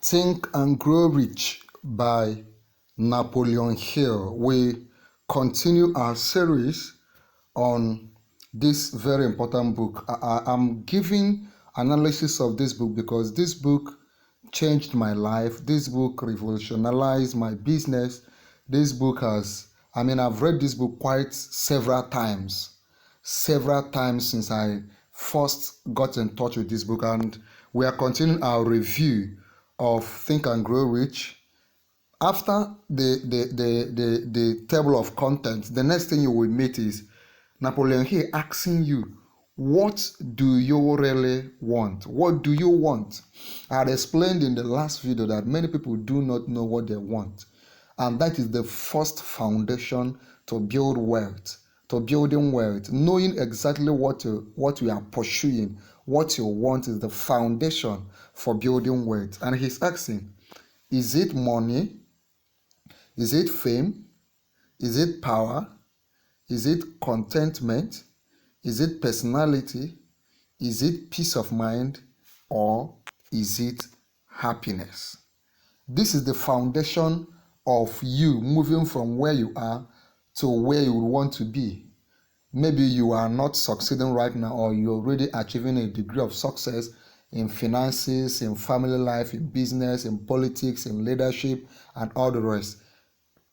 Think and Grow Rich by Napoleon Hill. We continue our series on this very important book. I'm giving analysis of this book because this book changed my life. This book revolutionized my business. This book I've read this book quite several times since I first got in touch with this book, and we are continuing our review of Think and Grow Rich. After the table of contents, the next thing you will meet is Napoleon Hill asking you, what do you really want? What do you want? I had explained in the last video that many people do not know what they want, and that is the first foundation to build wealth, to building wealth. Knowing exactly what you are pursuing, what you want, is the foundation for building wealth. And he's asking, is it money? Is it fame? Is it power? Is it contentment? Is it personality? Is it peace of mind? Or is it happiness? This is the foundation of you moving from where you are to where you want to be. Maybe you are not succeeding right now, or you're already achieving a degree of success in finances, in family life, in business, in politics, in leadership, and all the rest.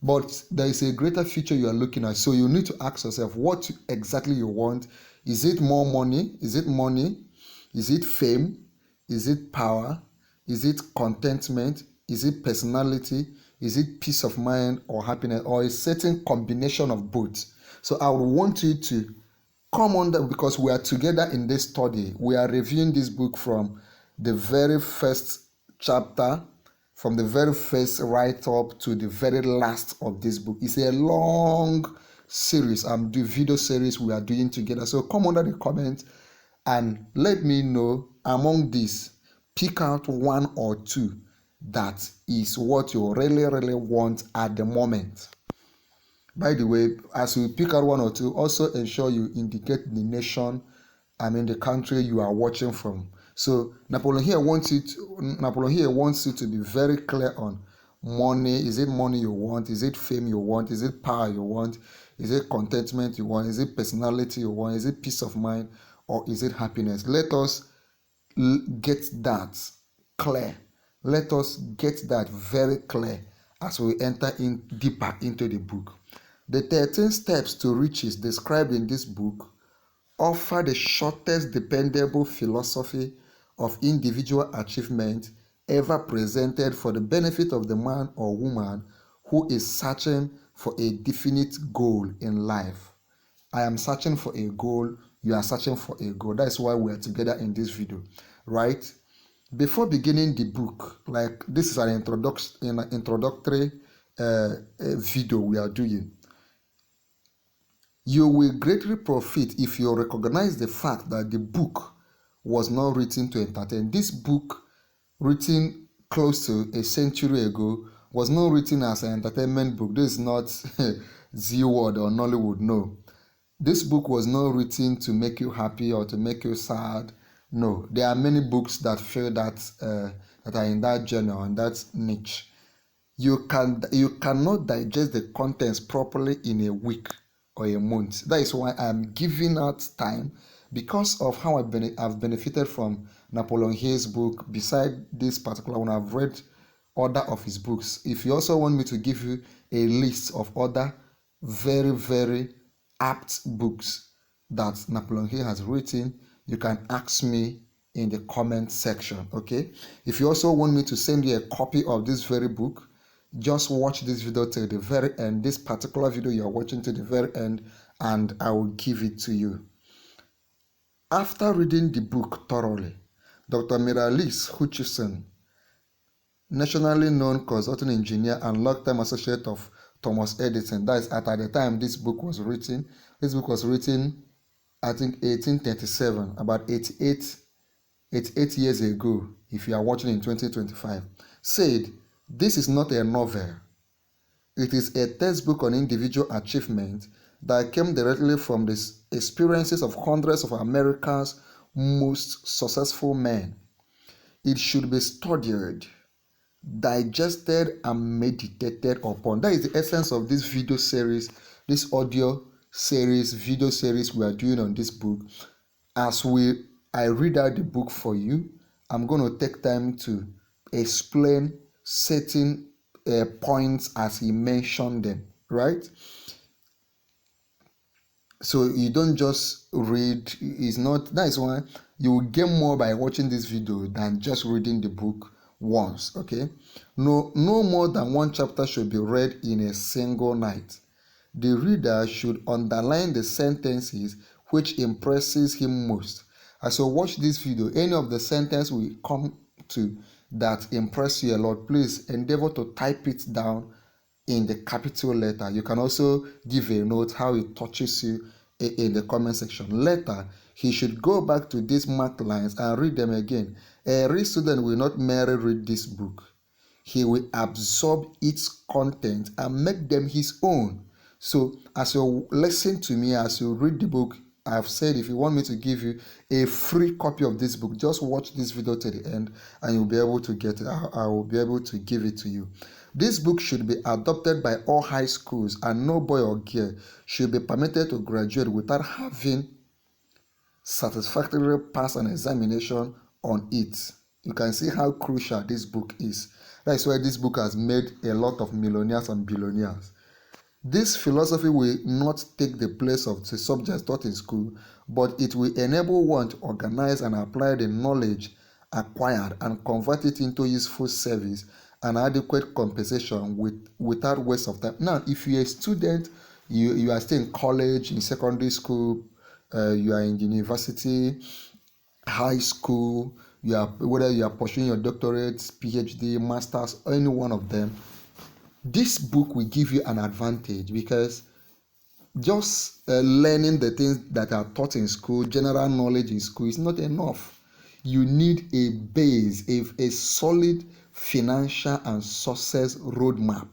But there is a greater future you are looking at. So you need to ask yourself what exactly you want. Is it more money? Is it money? Is it fame? Is it power? Is it contentment? Is it personality? Is it peace of mind or happiness, or a certain combination of both? So I would want you to come on that, because we are together in this study. We are reviewing this book from the very first chapter, from the very first write-up to the very last of this book. It's a long series, the video series we are doing together. So come under the comments and let me know, among these, pick out one or two that is what you really want at the moment. By the way, as you pick out one or two, also ensure you indicate the nation, the country you are watching from. So Napoleon here wants you to be very clear on money. Is it money you want? Is it fame you want? Is it power you want? Is it contentment you want? Is it personality you want? Is it peace of mind? Or is it happiness? Let us get that clear. Let us get that very clear as we enter in deeper into the book. The 13 steps to riches described in this book offer the shortest dependable philosophy of individual achievement ever presented for the benefit of the man or woman who is searching for a definite goal in life. I am searching for a goal. You are searching for a goal. That is why we are together in this video, right? Before beginning the book, like this is an introductory video we are doing. You will greatly profit if you recognize the fact that the book was not written to entertain. This book, written close to a century ago, was not written as an entertainment book. This is not Z-Word or Nollywood, no. This book was not written to make you happy or to make you sad. No, there are many books that feel that are in that genre and that niche. You cannot digest the contents properly in a week or a month. That is why I'm giving out time, because of how I've benefited from Napoleon Hill's book. Beside this particular one, I've read other of his books. If you also want me to give you a list of other very apt books that Napoleon Hill has written, you can ask me in the comment section, okay? If you also want me to send you a copy of this very book, just watch this video till the very end, this particular video you are watching to the very end, and I will give it to you. After reading the book thoroughly, Dr. Miralise Hutchison, nationally known consulting engineer and long-time associate of Thomas Edison, that is at the time this book was written. This book was written, I think, 1837, about 88 years ago, if you are watching in 2025, said, "This is not a novel. It is a textbook on individual achievement that came directly from the experiences of hundreds of America's most successful men. It should be studied digested and meditated upon. That is the essence of this video series, this audio series, video series we are doing on this book. As I read out the book for you, I'm going to take time to explain certain points as he mentioned them, right? So you don't just read, it's not, that is why you will get more by watching this video than just reading the book once. Okay, no more than one chapter should be read in a single night. The reader should underline the sentences which impresses him most. As you watch this video, any of the sentence we come to that impress you a lot, please endeavor to type it down in the capital letter. You can also give a note how it touches you in the comment section. Later, he should go back to these marked lines and read them again. A real student will not merely read this book. He will absorb its content and make them his own. So as you listen to me, as you read the book, I've said if you want me to give you a free copy of this book, just watch this video to the end and you'll be able to get it. I will be able to give it to you. This book should be adopted by all high schools, and no boy or girl should be permitted to graduate without having satisfactorily passed an examination on it. You can see how crucial this book is. That's why this book has made a lot of millionaires and billionaires. This philosophy will not take the place of the subjects taught in school, but it will enable one to organize and apply the knowledge acquired and convert it into useful service and adequate compensation without waste of time. Now, if you're a student, you are still in college, in secondary school, you are in university, high school, whether you are pursuing your doctorate, PhD, masters, any one of them, this book will give you an advantage, because just learning the things that are taught in school, general knowledge in school, is not enough. You need a base, a solid financial and success roadmap,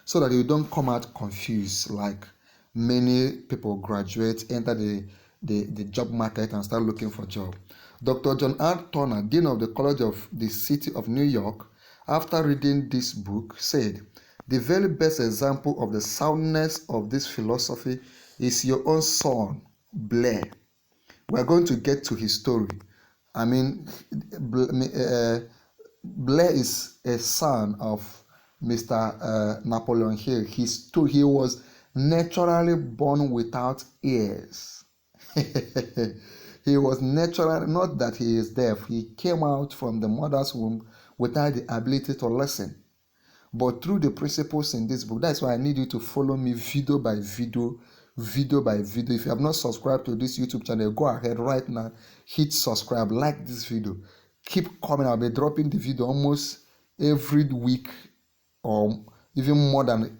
so that you don't come out confused like many people graduate, enter the job market and start looking for job. Dr. John R. Turner, Dean of the College of the City of New York, after reading this book, said, "The very best example of the soundness of this philosophy is your own son, Blair." We're going to get to his story. I mean, Blair is a son of Mr. Napoleon Hill. He was naturally born without ears. He was naturally, not that he is deaf, he came out from the mother's womb without the ability to listen. But through the principles in this book, that's why I need you to follow me video by video, video by video. If you have not subscribed to this YouTube channel, go ahead right now, hit subscribe, like this video. Keep coming. I'll be dropping the video almost every week, or even more than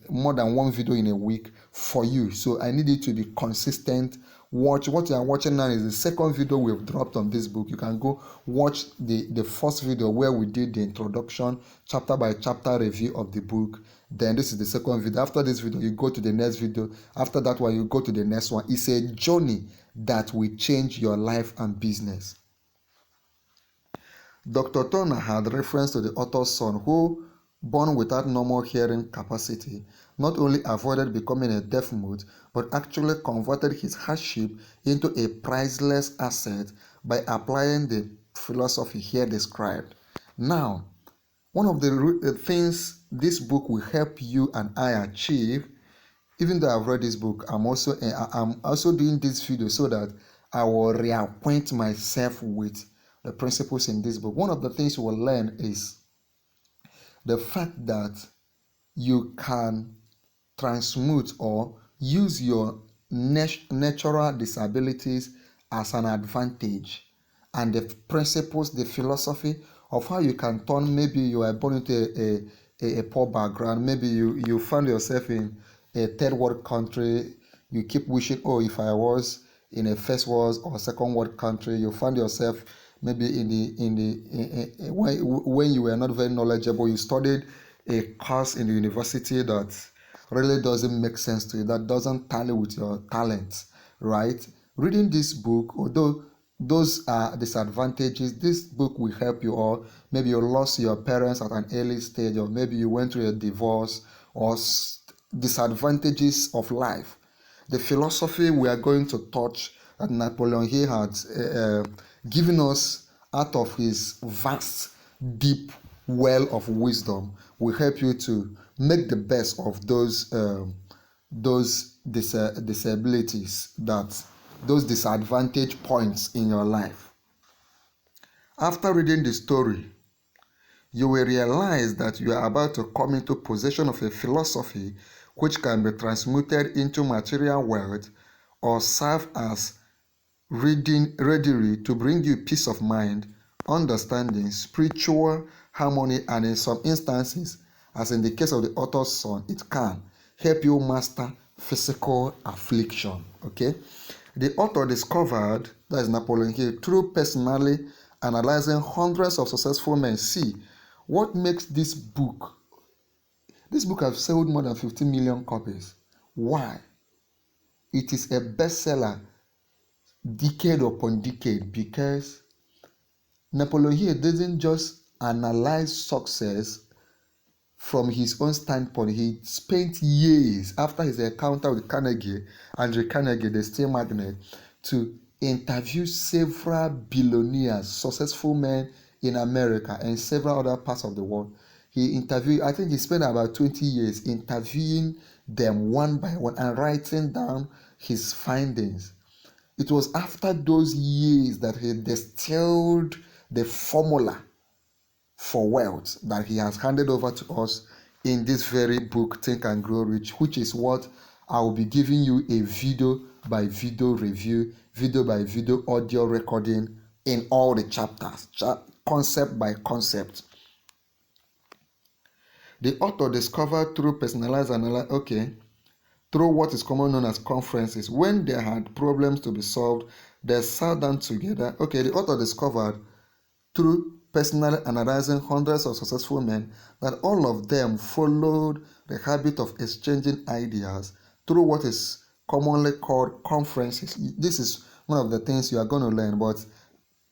one video in a week for you. So I need you to be consistent. Watch what you are watching now is the second video we've dropped on this book. You can go watch the first video where we did the introduction, chapter by chapter review of the book. Then this is the second video. After this video, you go to the next video. After that one, you go to the next one. It's a journey that will change your life and business. Dr. Turner had reference to the author's son, who, born without normal hearing capacity, not only avoided becoming a deaf mute, but actually converted his hardship into a priceless asset by applying the philosophy here described. Now, one of the things this book will help you and I achieve, even though I've read this book, I'm also doing this video so that I will reacquaint myself with the principles in this book. One of the things you will learn is the fact that you can transmute or use your natural disabilities as an advantage, and the principles, the philosophy of how you can turn, maybe you are born into a poor background, maybe you find yourself in a third world country, you keep wishing, oh, if I was in a first world or second world country. You find yourself maybe when you were not very knowledgeable, you studied a course in the university that really doesn't make sense to you, that doesn't tally with your talents, right? Reading this book, although those are disadvantages. This book will help you, or maybe you lost your parents at an early stage, or maybe you went through a divorce, or disadvantages of life. The philosophy we are going to touch that Napoleon Hill had given us out of his vast, deep well of wisdom will help you to make the best of those disabilities, that those disadvantage points in your life. After reading the story, you will realize that you are about to come into possession of a philosophy which can be transmuted into material wealth or serve as readily to bring you peace of mind, understanding, spiritual harmony, and in some instances, as in the case of the author's son, it can help you master physical affliction. Okay, the author discovered, that is Napoleon Hill, through personally analyzing hundreds of successful men. See what makes this book. This book has sold more than 50 million copies. Why? It is a bestseller decade upon decade, because Napoleon Hill doesn't just analyze success from his own standpoint. He spent years after his encounter with Andrew Carnegie, the steel magnate, to interview several billionaires, successful men in America and several other parts of the world. I think he spent about 20 years interviewing them one by one and writing down his findings. It was after those years that he distilled the formula for wealth that he has handed over to us in this very book, Think and Grow Rich, which is what I will be giving you a video by video review, video by video audio recording in all the chapters, concept by concept. The author discovered through personalized analysis, through what is commonly known as conferences, when they had problems to be solved, they sat down together. The author discovered through personally analyzing hundreds of successful men that all of them followed the habit of exchanging ideas through what is commonly called conferences. This is one of the things you are going to learn, but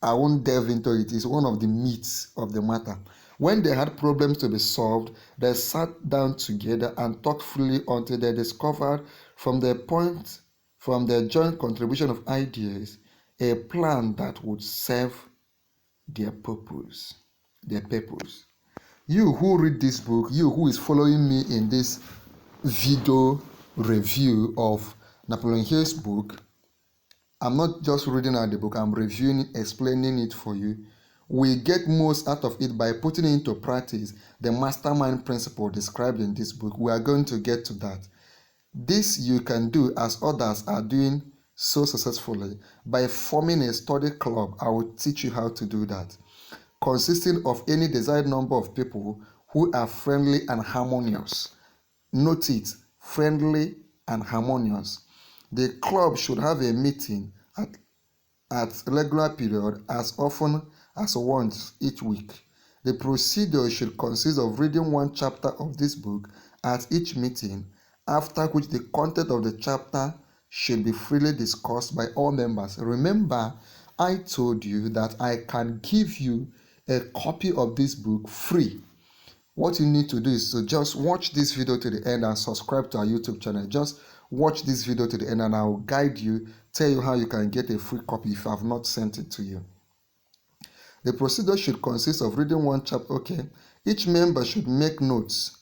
I won't delve into it. It's one of the meats of the matter. When they had problems to be solved, they sat down together and talked freely until they discovered from their joint contribution of ideas, a plan that would serve their purpose. You who read this book, you who is following me in this video review of Napoleon Hill's book, I'm not just reading out the book, I'm reviewing it, explaining it for you. We get most out of it by putting into practice the mastermind principle described in this book. We are going to get to that. This you can do, as others are doing so successfully, by forming a study club. I will teach you how to do that, consisting of any desired number of people who are friendly and harmonious. Note it, friendly and harmonious. The club should have a meeting at regular period, as often as once each week. The procedure should consist of reading one chapter of this book at each meeting, after which the content of the chapter should be freely discussed by all members. Remember, I told you that I can give you a copy of this book free. What you need to do is to just watch this video to the end and subscribe to our YouTube channel. Just watch this video to the end and I will guide you, tell you how you can get a free copy if I have not sent it to you. The procedure should consist of reading one chapter. Each member should make notes,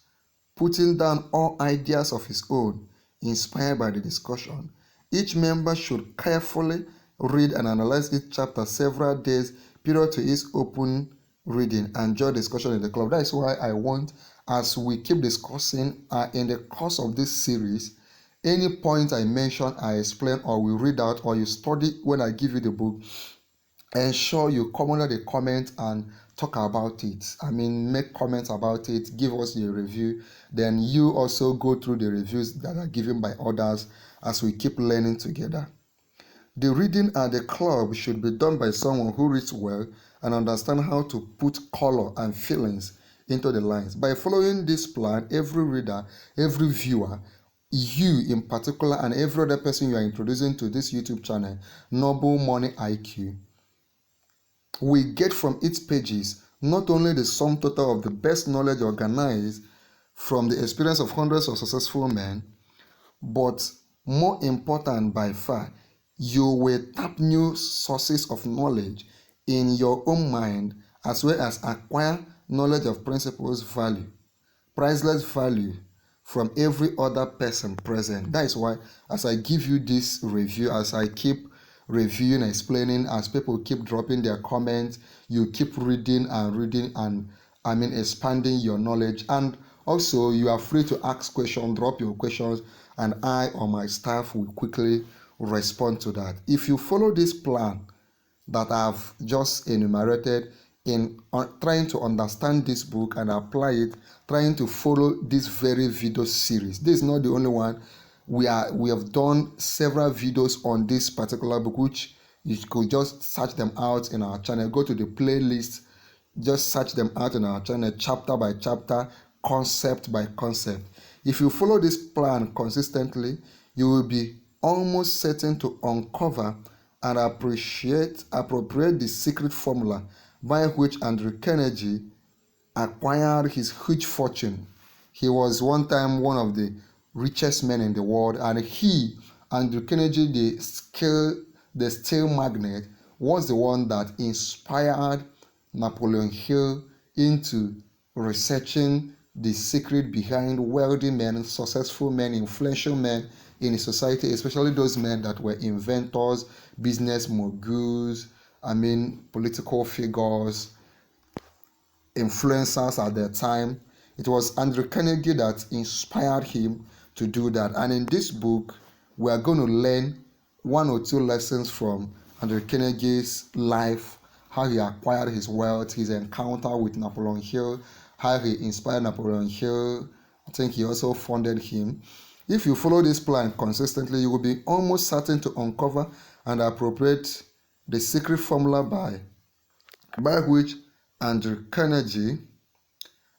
putting down all ideas of his own inspired by the discussion. Each member should carefully read and analyze each chapter several days prior to its open reading and join discussion in the club. That is why I want, as we keep discussing in the course of this series, any point I mention, I explain, or we read out, or you study when I give you the book, ensure you come under the comment and talk about it. Make comments about it, give us a review. Then you also go through the reviews that are given by others as we keep learning together. The reading at the club should be done by someone who reads well and understands how to put color and feelings into the lines. By following this plan, every reader, every viewer, you in particular, and every other person you are introducing to this YouTube channel, Noble Money IQ, We get from its pages not only the sum total of the best knowledge organized from the experience of hundreds of successful men, but more important by far, you will tap new sources of knowledge in your own mind, as well as acquire knowledge of principles value, priceless value from every other person present. That is why, as I give you this review, as I keep reviewing, explaining, as people keep dropping their comments, you keep reading and reading, and expanding your knowledge. And also, you are free to ask questions, drop your questions, and I or my staff will quickly respond to that. If you follow this plan that I've just enumerated in trying to understand this book and apply it, trying to follow this very video series. This is not the only one. We have done several videos on this particular book, which you could just search them out in our channel. Go to the playlist, just search them out in our channel, chapter by chapter, concept by concept. If you follow this plan consistently, you will be almost certain to uncover and appropriate the secret formula by which Andrew Carnegie acquired his huge fortune. He was one time one of the richest men in the world, and Andrew Carnegie, the steel magnate, was the one that inspired Napoleon Hill into researching the secret behind wealthy men, successful men, influential men in society, especially those men that were inventors, business moguls, political figures, influencers at their time. It was Andrew Carnegie that inspired him to do that. And in this book, we are going to learn one or two lessons from Andrew Carnegie's life, how he acquired his wealth, his encounter with Napoleon Hill, how he inspired Napoleon Hill. I think he also funded him. If you follow this plan consistently, you will be almost certain to uncover and appropriate the secret formula by which Andrew Carnegie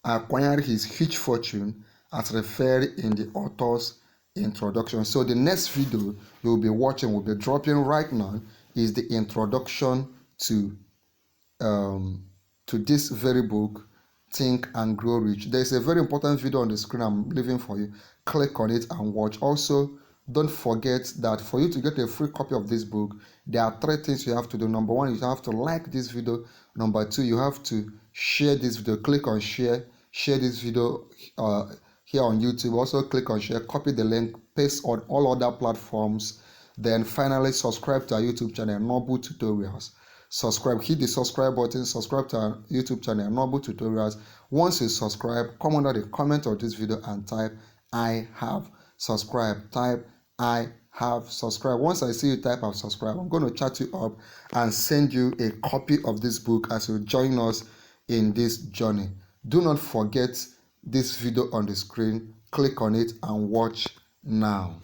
acquired his huge fortune, as referred in the author's introduction. So the next video you'll be watching, will be dropping right now, is the introduction to this very book, Think and Grow Rich. There's a very important video on the screen I'm leaving for you. Click on it and watch. Also, don't forget that for you to get a free copy of this book, there are three things you have to do. Number one, you have to like this video. Number two, you have to share this video. Click on share this video here on YouTube. Also click on share, copy the link, paste on all other platforms. Then finally, subscribe to our YouTube channel, Noble Tutorials. Subscribe, hit the subscribe button, subscribe to our YouTube channel, Noble Tutorials. Once you subscribe, come under the comment of this video and type I have subscribed. Type I have subscribed. Once I see you type I've subscribed, I'm going to chat you up and send you a copy of this book as you join us in this journey. Do not forget this video on the screen. Click on it and watch now.